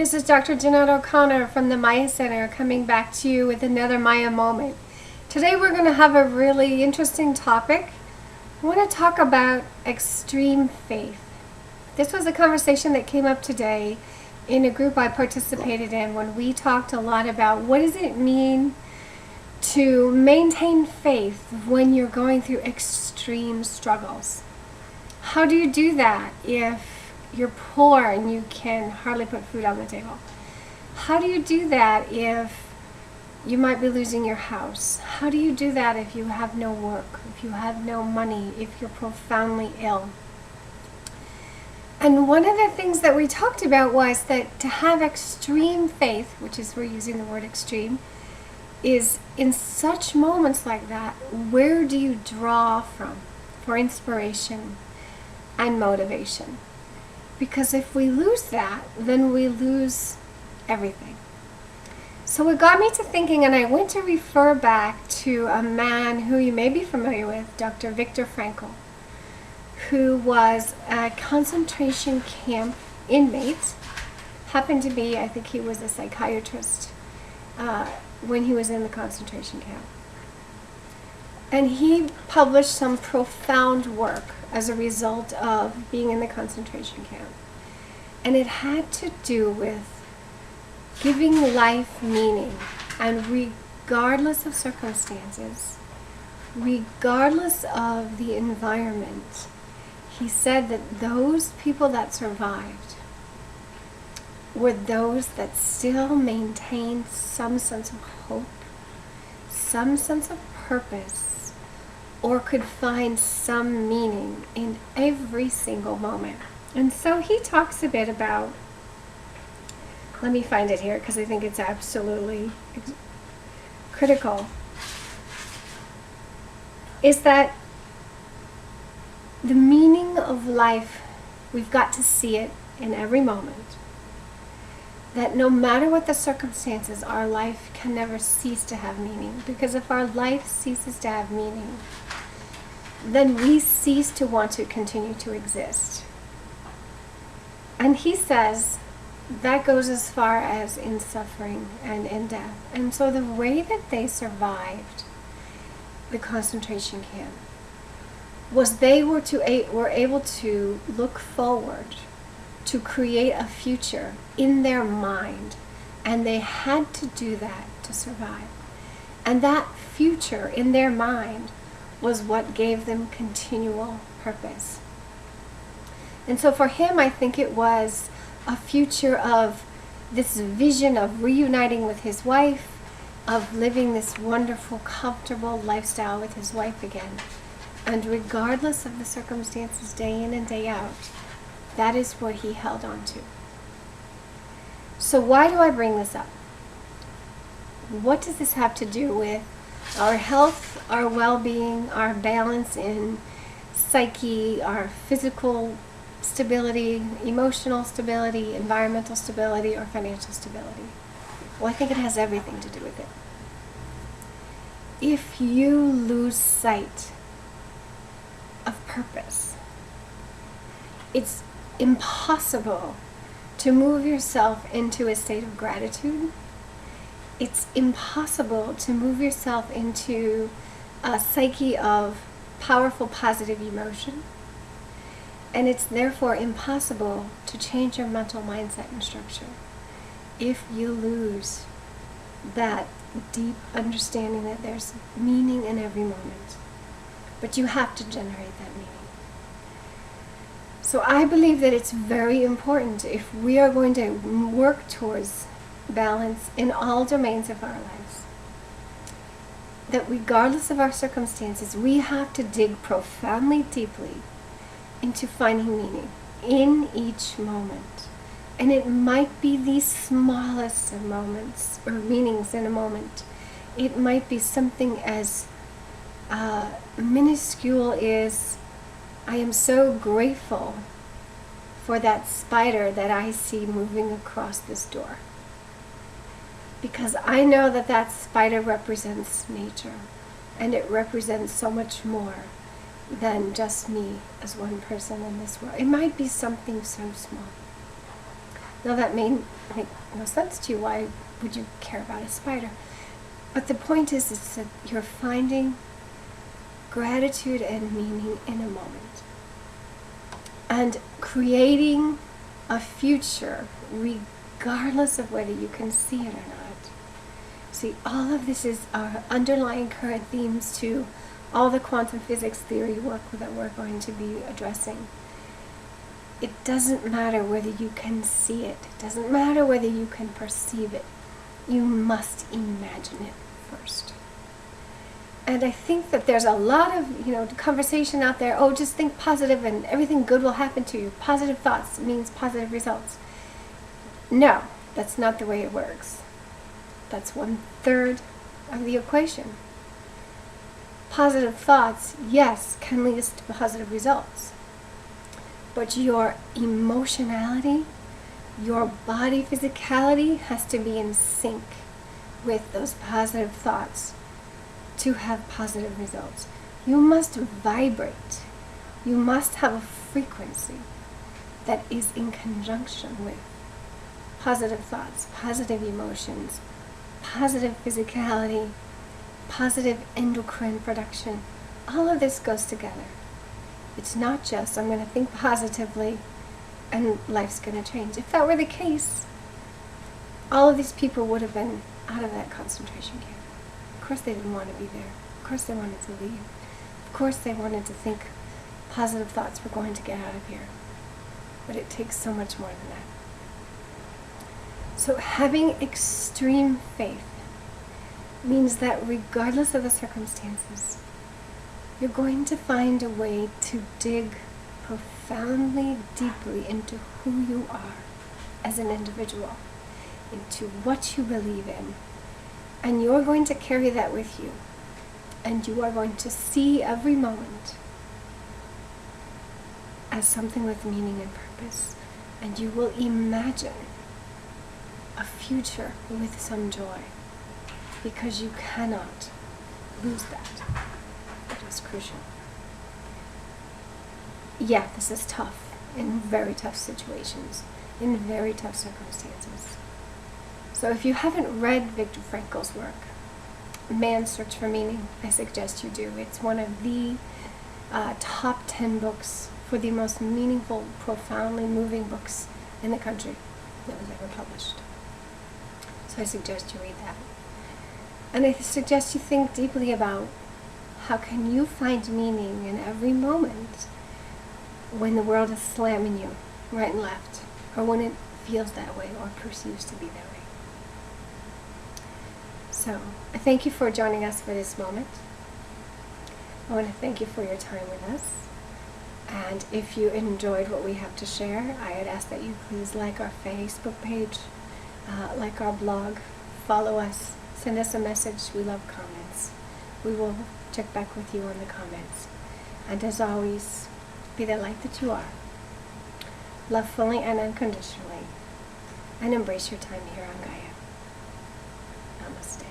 this is Dr. Jeanette O'Connor from the Maya Center coming back to you with another Maya moment. Today we're going to have a really interesting topic. I want to talk about extreme faith. This was a conversation that came up today in a group I participated in when we talked a lot about what does it mean to maintain faith when you're going through extreme struggles. How do you do that if you're poor and you can hardly put food on the table? How do you do that if you might be losing your house? How do you do that if you have no work, if you have no money, if you're profoundly ill? And one of the things that we talked about was that to have extreme faith, which is we're using the word extreme, is in such moments like that, where do you draw from for inspiration and motivation? Because if we lose that, then we lose everything. So it got me to thinking, and I went to refer back to a man who you may be familiar with, Dr. Viktor Frankl, who was a concentration camp inmate, happened to be, I think he was a psychiatrist when he was in the concentration camp. And he published some profound work as a result of being in the concentration camp. And it had to do with giving life meaning, and regardless of circumstances, regardless of the environment, he said that those people that survived were those that still maintained some sense of hope, some sense of purpose, or could find some meaning in every single moment. And so he talks a bit about, let me find it here because I think it's absolutely critical, is that the meaning of life, we've got to see it in every moment. That no matter what the circumstances, our life can never cease to have meaning. Because if our life ceases to have meaning, then we cease to want to continue to exist. And he says that goes as far as in suffering and in death. And so the way that they survived the concentration camp was they were able to look forward, to create a future in their mind, and they had to do that to survive. And that future in their mind was what gave them continual purpose. And so for him, I think it was a future of this vision of reuniting with his wife, of living this wonderful, comfortable lifestyle with his wife again. And regardless of the circumstances, day in and day out, that is what he held on to. So why do I bring this up? What does this have to do with our health, our well-being, our balance in psyche, our physical stability, emotional stability, environmental stability, or financial stability? Well, I think it has everything to do with it. If you lose sight of purpose, it's impossible to move yourself into a state of gratitude. It's impossible to move yourself into a psyche of powerful positive emotion. And it's therefore impossible to change your mental mindset and structure if you lose that deep understanding that there's meaning in every moment. But you have to generate that meaning. So I believe that it's very important, if we are going to work towards balance in all domains of our lives, that regardless of our circumstances, we have to dig profoundly deeply into finding meaning in each moment. And it might be the smallest of moments or meanings in a moment. It might be something as minuscule as, I am so grateful for that spider that I see moving across this door. Because I know that that spider represents nature, and it represents so much more than just me as one person in this world. It might be something so small. Now that may make no sense to you. Why would you care about a spider? But the point is that you're finding gratitude and meaning in a moment. And creating a future regardless of whether you can see it or not. See, all of this is our underlying current themes to all the quantum physics theory work that we're going to be addressing. It doesn't matter whether you can see it. It doesn't matter whether you can perceive it. You must imagine it first. And I think that there's a lot of, conversation out there, oh, just think positive and everything good will happen to you. Positive thoughts means positive results. No, that's not the way it works. That's 1/3 of the equation. Positive thoughts, yes, can lead us to positive results. But your emotionality, your body physicality has to be in sync with those positive thoughts to have positive results. You must vibrate. You must have a frequency that is in conjunction with positive thoughts, positive emotions, positive physicality, positive endocrine production. All of this goes together. It's not just, I'm going to think positively and life's going to change. If that were the case, all of these people would have been out of that concentration camp. Of course they didn't want to be there. Of course they wanted to leave. Of course they wanted to think positive thoughts were going to get out of here. But it takes so much more than that. So having extreme faith means that regardless of the circumstances, you're going to find a way to dig profoundly, deeply into who you are as an individual, into what you believe in, and you're going to carry that with you, and you are going to see every moment as something with meaning and purpose, and you will imagine a future with some joy, because you cannot lose that. It is crucial. Yeah, this is tough, in very tough situations, in very tough circumstances. So if you haven't read Viktor Frankl's work, Man's Search for Meaning, I suggest you do. It's one of the top 10 books for the most meaningful, profoundly moving books in the country that was ever published. So I suggest you read that. And I suggest you think deeply about how can you find meaning in every moment when the world is slamming you right and left, or when it feels that way or perceives to be that way. So I thank you for joining us for this moment. I want to thank you for your time with us. And if you enjoyed what we have to share, I would ask that you please like our Facebook page, like our blog, follow us, send us a message. We love comments. We will check back with you on the comments. And as always, be the light that you are. Love fully and unconditionally. And embrace your time here on Gaia. Namaste.